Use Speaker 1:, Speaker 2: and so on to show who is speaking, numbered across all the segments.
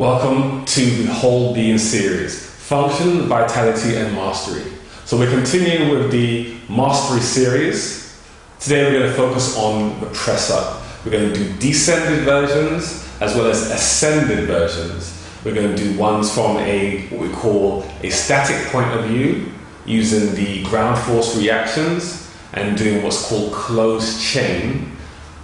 Speaker 1: Welcome to the Whole Being series, Function, Vitality and Mastery. So we're continuing with the Mastery series. Today we're going to focus on the press up. We're going to do descended versions as well as ascended versions. We're going to do ones from what we call a static point of view, using the ground force reactions and doing what's called closed chain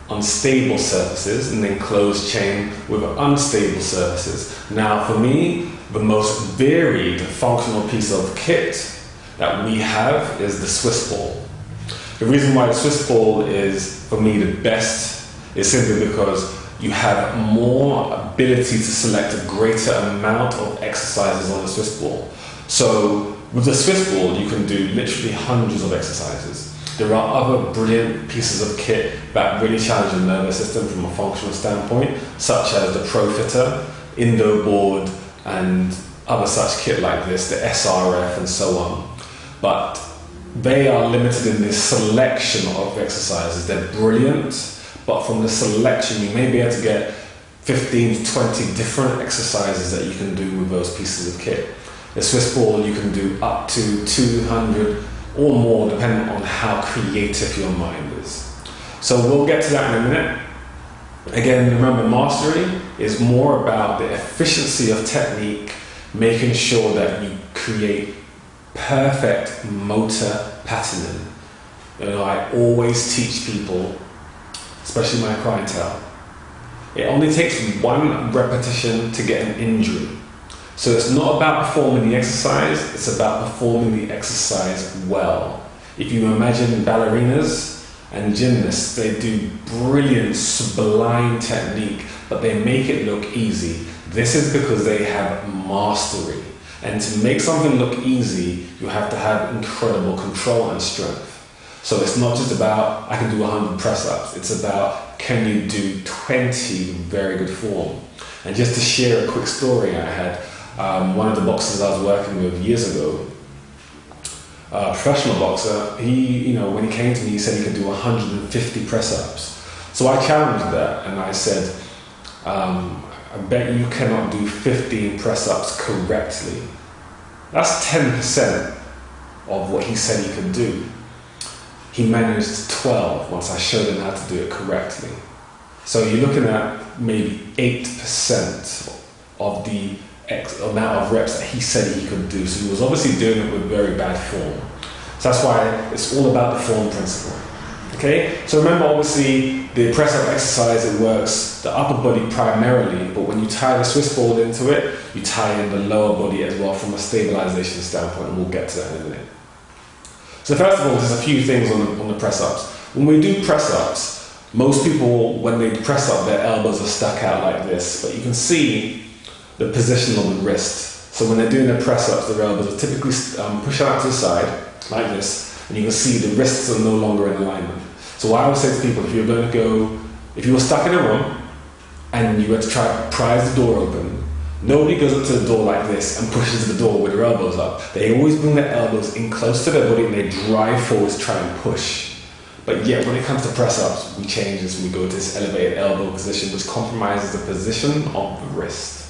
Speaker 1: on stable surfaces, and then closed chain with unstable surfaces. Now for me, the most varied functional piece of kit that we have is the Swiss ball. The reason why the Swiss ball is for me the best is simply because you have more ability to select a greater amount of exercises on the Swiss ball. So with the Swiss ball you can do literally hundreds of exercises. There are other brilliant pieces of kit that really challenge the nervous system from a functional standpoint, such as the ProFitter, IndoBoard, and other such kit like this, the SRF and so on. But they are limited in the selection of exercises. They're brilliant, but from the selection you may be able to get 15 to 20 different exercises that you can do with those pieces of kit. The Swiss ball you can do up to 200 or more, depending on how creative your mind is. So we'll get to that in a minute. Again, remember, mastery is more about the efficiency of technique, making sure that you create perfect motor patterning. I always teach people, especially my clientele, it only takes one repetition to get an injury. So it's not about performing the exercise, it's about performing the exercise well. If you imagine ballerinas and gymnasts, they do brilliant, sublime technique, but they make it look easy. This is because they have mastery. And to make something look easy, you have to have incredible control and strength. So it's not just about, I can do 100 press-ups, it's about, can you do 20 very good form? And just to share a quick story I had, one of the boxers I was working with years ago, a professional boxer, when he came to me, he said he could do 150 press-ups. So I challenged that and I said, I bet you cannot do 15 press-ups correctly. That's 10% of what he said he could do. He managed 12 once I showed him how to do it correctly. So you're looking at maybe 8% of the amount of reps that he said he could do. So he was obviously doing it with very bad form. So that's why it's all about the form principle. Okay? So remember, obviously, the press-up exercise, it works the upper body primarily, but when you tie the Swiss ball into it, you tie in the lower body as well from a stabilization standpoint, and we'll get to that in a minute. So first of all, there's a few things on the press-ups. When we do press-ups, most people, when they press up, their elbows are stuck out like this, but you can see the position of the wrist. So when they're doing their press-ups, their elbows are typically pushed out to the side, like this, and you can see the wrists are no longer in alignment. So what I would say to people, if you were stuck in a room, and you were to try to prise the door open, nobody goes up to the door like this and pushes the door with their elbows up. They always bring their elbows in close to their body and they drive forward to try and push. But yet, when it comes to press-ups, we change this and we go to this elevated elbow position, which compromises the position of the wrist.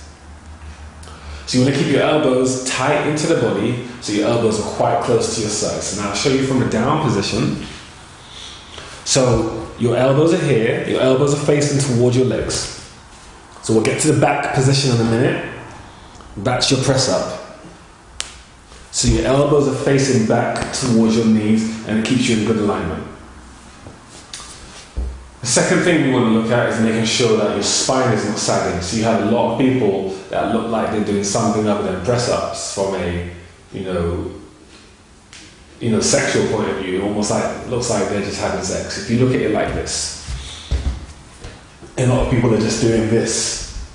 Speaker 1: So you want to keep your elbows tight into the body, so your elbows are quite close to your sides. So now I'll show you from a down position. So your elbows are here, your elbows are facing towards your legs. So we'll get to the back position in a minute. That's your press up. So your elbows are facing back towards your knees, and it keeps you in good alignment. The second thing we want to look at is making sure that your spine is not sagging. So you have a lot of people that look like they're doing something other than press-ups from a, sexual point of view. Almost like looks like they're just having sex. If you look at it like this, a lot of people are just doing this.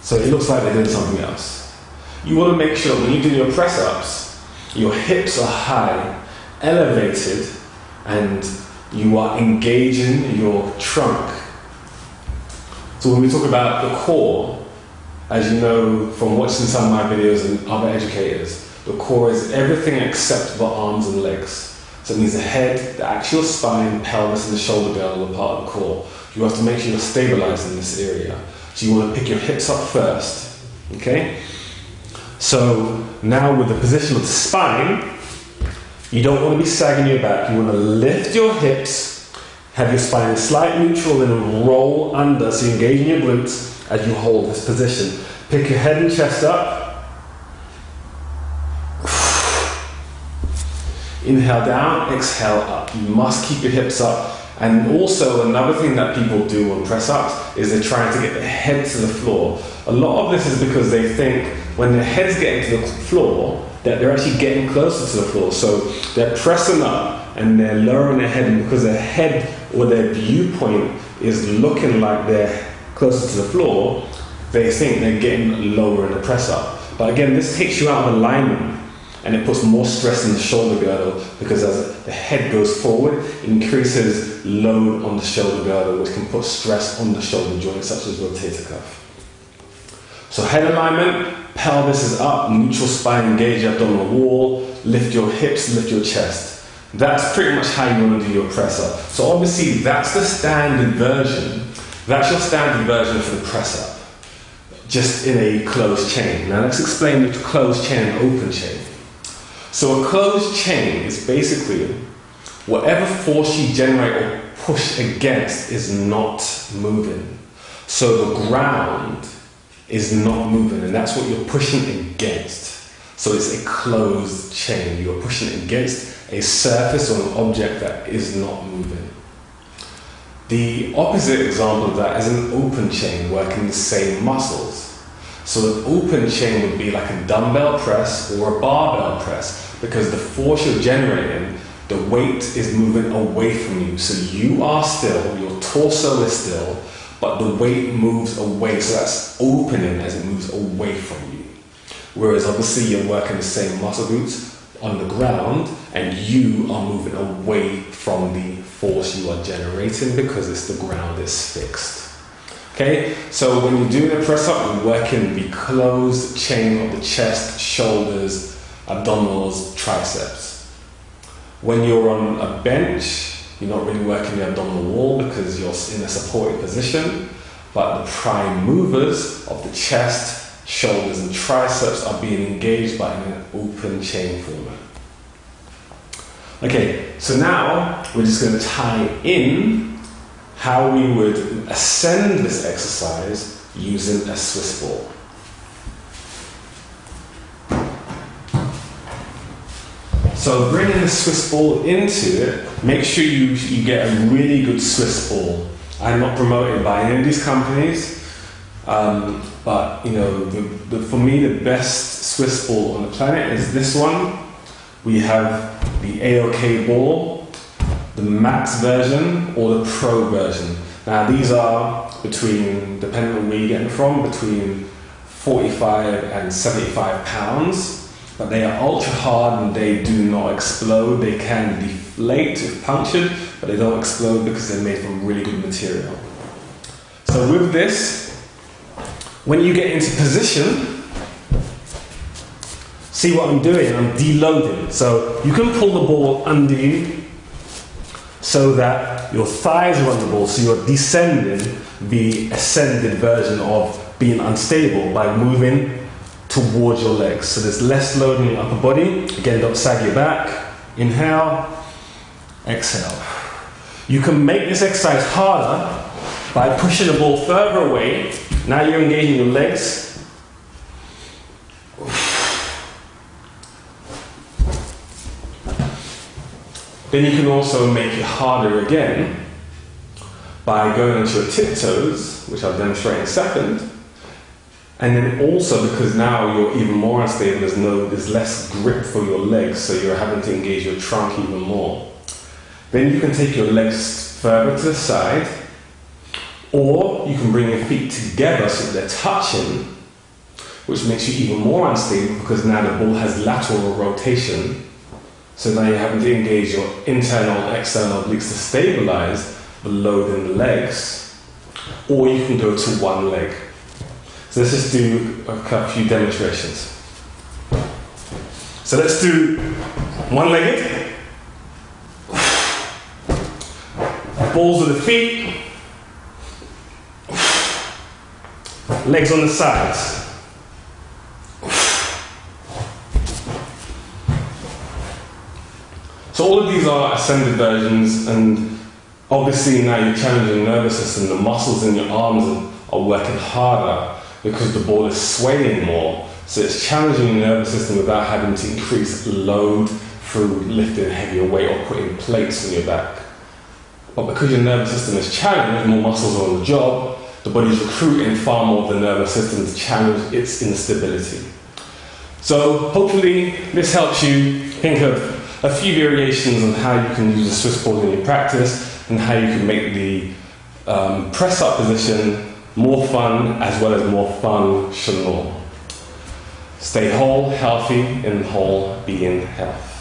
Speaker 1: So it looks like they're doing something else. You want to make sure when you do your press-ups, your hips are high, elevated, and you are engaging your trunk. So when we talk about the core, as you know from watching some of my videos and other educators, the core is everything except the arms and legs. So it means the head, the actual spine, pelvis, and the shoulder blade are all part of the core. You have to make sure you're stabilized in this area. So you want to pick your hips up first, okay? So now with the position of the spine, you don't want to be sagging your back. You want to lift your hips, have your spine in slight neutral, and roll under, so you engage in your glutes as you hold this position. Pick your head and chest up. Inhale down, exhale up. You must keep your hips up. And also another thing that people do on press-ups is they're trying to get their head to the floor. A lot of this is because they think when their head's getting to the floor, that they're actually getting closer to the floor. So they're pressing up and they're lowering their head, and because their head or their viewpoint is looking like they're closer to the floor, they think they're getting lower in the press-up. But again, this takes you out of alignment. And it puts more stress in the shoulder girdle, because as the head goes forward, it increases load on the shoulder girdle, which can put stress on the shoulder joints, such as rotator cuff. So head alignment, pelvis is up, neutral spine, engage your abdominal wall, lift your hips, lift your chest. That's pretty much how you want to do your press up. So obviously that's the standard version. That's your standard version for the press up, just in a closed chain. Now let's explain the closed chain and open chain. So a closed chain is basically whatever force you generate or push against is not moving. So the ground is not moving, and that's what you're pushing against. So it's a closed chain. You're pushing against a surface or an object that is not moving. The opposite example of that is an open chain working the same muscles. So an open chain would be like a dumbbell press or a barbell press, because the force you're generating, the weight is moving away from you. So you are still, your torso is still, but the weight moves away. So that's opening as it moves away from you. Whereas obviously you're working the same muscle groups on the ground, and you are moving away from the force you are generating, because it's the ground is fixed. Okay, so when you're doing a press up, you're working the closed chain of the chest, shoulders, abdominals, triceps. When you're on a bench, you're not really working the abdominal wall because you're in a supported position, but the prime movers of the chest, shoulders, and triceps are being engaged by an open chain format. Okay, so now we're just going to tie in how we would ascend this exercise using a Swiss ball. So bringing the Swiss ball into it, make sure you get a really good Swiss ball. I'm not promoted by any of these companies, but you know, for me the best Swiss ball on the planet is this one. We have the AOK ball, the max version or the pro version. Now these are between, depending on where you get them from, between 45 and 75 pounds, but they are ultra hard and they do not explode. They can deflate if punctured, but they don't explode because they're made from really good material. So with this, when you get into position, see what I'm doing? I'm deloading. So you can pull the ball under you, so that your thighs are on the ball, so you're descending the ascended version of being unstable by moving towards your legs. So there's less load in your upper body. Again, don't sag your back. Inhale, exhale. You can make this exercise harder by pushing the ball further away. Now you're engaging your legs. Then you can also make it harder again by going onto your tiptoes, which I'll demonstrate in a second. And then also, because now you're even more unstable, there's less grip for your legs, so you're having to engage your trunk even more. Then you can take your legs further to the side, or you can bring your feet together so that they're touching, which makes you even more unstable because now the ball has lateral rotation. So now you're having to engage your internal and external obliques to stabilize the load in the legs, or you can go to one leg. So let's just do a few demonstrations. So let's do one-legged. Balls with the feet. Legs on the sides. So all of these are ascended versions, and obviously now you're challenging your nervous system. The muscles in your arms are working harder because the ball is swaying more. So it's challenging your nervous system without having to increase load through lifting heavier weight or putting plates on your back. But because your nervous system is challenged, more muscles are on the job, the body's recruiting far more of the nervous system to challenge its instability. So hopefully this helps you think of a few variations on how you can use the Swiss ball in your practice and how you can make the press-up position more fun as well as more functional. Stay whole, healthy, and whole, be in health.